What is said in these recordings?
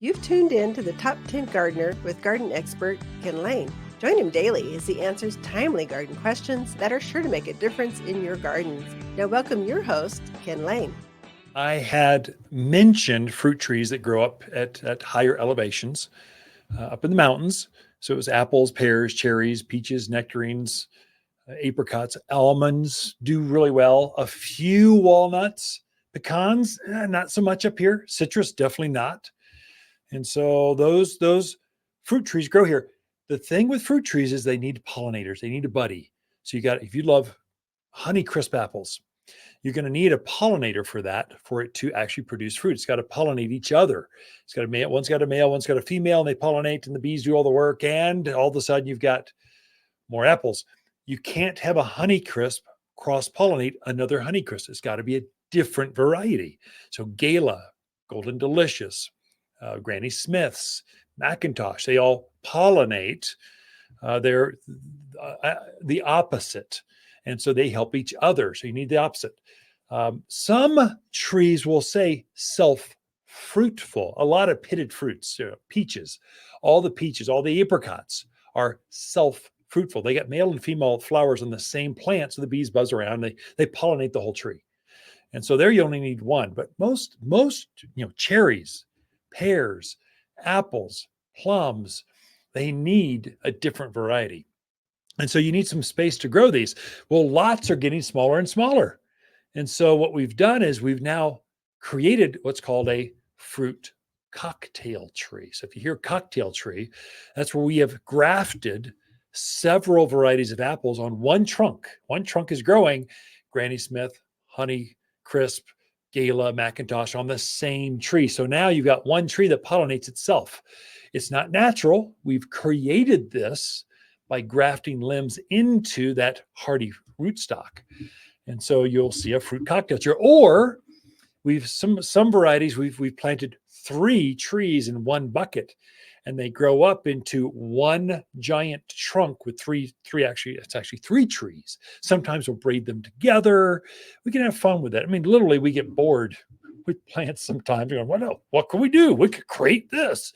You've tuned in to the Top 10 Gardener with garden expert Ken Lain. Join him daily as he answers timely garden questions that are sure to make a difference in your gardens. Now welcome your host, Ken Lain. I had mentioned fruit trees that grow up at higher elevations, up in the mountains. So it was apples, pears, cherries, peaches, nectarines, apricots, almonds do really well. A few walnuts, pecans, not so much up here. Citrus, definitely not. And so those fruit trees grow here. The thing with fruit trees is they need pollinators. They need a buddy. So if you love Honeycrisp apples, you're going to need a pollinator for it to actually produce fruit. It's got to pollinate each other. It's got a male, one's got a male, one's got a female, and they pollinate, and the bees do all the work. And all of a sudden, you've got more apples. You can't have a Honeycrisp cross-pollinate another Honeycrisp. It's got to be a different variety. So Gala, Golden Delicious, Granny Smiths, Macintosh, they all pollinate. They're the opposite. And so they help each other. So you need the opposite. Some trees will say self-fruitful. A lot of pitted fruits, peaches, all the apricots are self-fruitful. They got male and female flowers on the same plant. So the bees buzz around, they pollinate the whole tree. And so there you only need one. But most cherries, pears, apples, plums, they need a different variety. And so you need some space to grow these. Well, lots are getting smaller and smaller. And so what we've done is we've now created what's called a fruit cocktail tree. So if you hear cocktail tree, that's where we have grafted several varieties of apples on one trunk. One trunk is growing Granny Smith, Honeycrisp, Gala, Macintosh on the same tree. So now you've got one tree that pollinates itself. It's not natural. We've created this by grafting limbs into that hardy rootstock. And so you'll see a fruit cocktail tree. Or we've some varieties, we've planted 3 trees in one bucket, and they grow up into one giant trunk with three trees. Sometimes we'll braid them together. We can have fun with that. I mean, literally, we get bored with plants sometimes. We're going, what can we do? We could create this.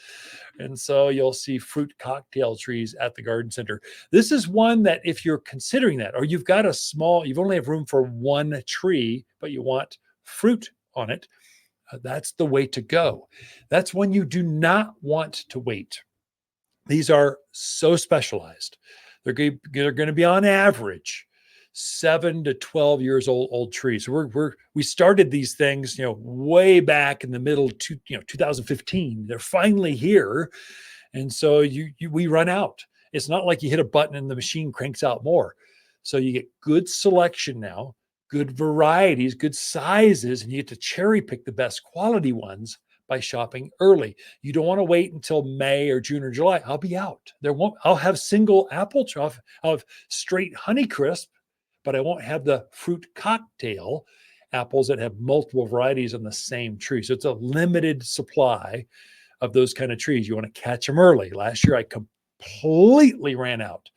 And so you'll see fruit cocktail trees at the garden center. This is one that if you're considering that, or you've only have room for one tree, but you want fruit on it, that's the way to go. That's when you do not want to wait. These are so specialized. They're going to be on average 7 to 12 years old trees. So we started these things, way back in the middle to 2015. They're finally here, and so we run out. It's not like you hit a button and the machine cranks out more. So you get good selection now, good varieties, good sizes, and you get to cherry pick the best quality ones by shopping early. You don't want to wait until May or June or July. I'll be out. I'll have single apple trough. I'll have straight Honeycrisp, but I won't have the fruit cocktail apples that have multiple varieties on the same tree. So it's a limited supply of those kind of trees. You want to catch them early. Last year, I completely ran out.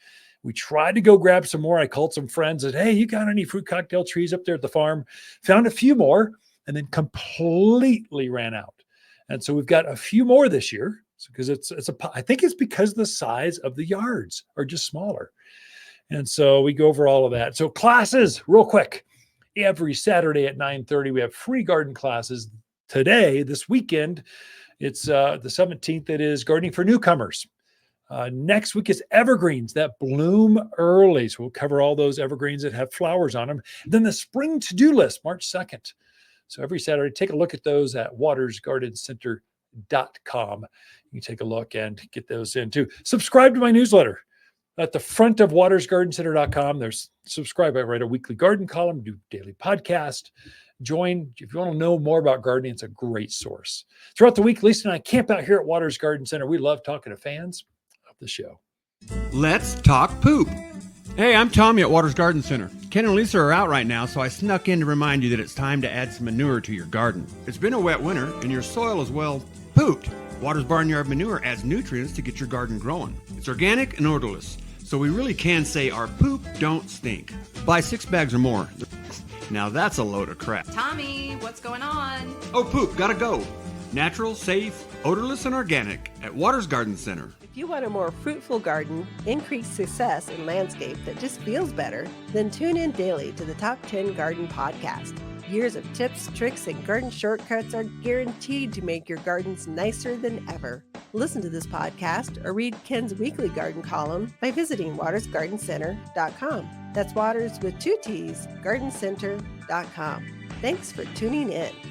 We tried to go grab some more. I called some friends and, hey, you got any fruit cocktail trees up there at the farm? Found a few more and then completely ran out. And so we've got a few more this year because I think it's because the size of the yards are just smaller. And so we go over all of that. So classes, real quick. Every Saturday at 9:30, we have free garden classes. Today, this weekend, it's the 17th. It is gardening for newcomers. Next week is evergreens that bloom early. So we'll cover all those evergreens that have flowers on them. Then the spring to-do list, March 2nd. So every Saturday, take a look at those at watersgardencenter.com. You can take a look and get those in too. Subscribe to my newsletter. At the front of watersgardencenter.com, there's subscribe. I write a weekly garden column, do daily podcast. Join. If you want to know more about gardening, it's a great source. Throughout the week, Lisa and I camp out here at Waters Garden Center. We love talking to fans of the show. Let's talk poop. Hey, I'm Tommy at Waters Garden Center. Ken and Lisa are out right now, so I snuck in to remind you that it's time to add some manure to your garden. It's been a wet winter, and your soil is, well, pooped. Waters Barnyard Manure adds nutrients to get your garden growing. It's organic and odorless, so we really can say our poop don't stink. Buy 6 bags or more. Now that's a load of crap. Tommy, what's going on? Oh, poop, gotta go. Natural, safe, odorless and organic at Waters Garden Center. If you want a more fruitful garden, increased success, and landscape that just feels better, then tune in daily to the Top 10 Garden Podcast. Years of tips, tricks, and garden shortcuts are guaranteed to make your gardens nicer than ever. Listen to this podcast or read Ken's weekly garden column by visiting watersgardencenter.com. That's Waters with 2 T's, gardencenter.com. Thanks for tuning in.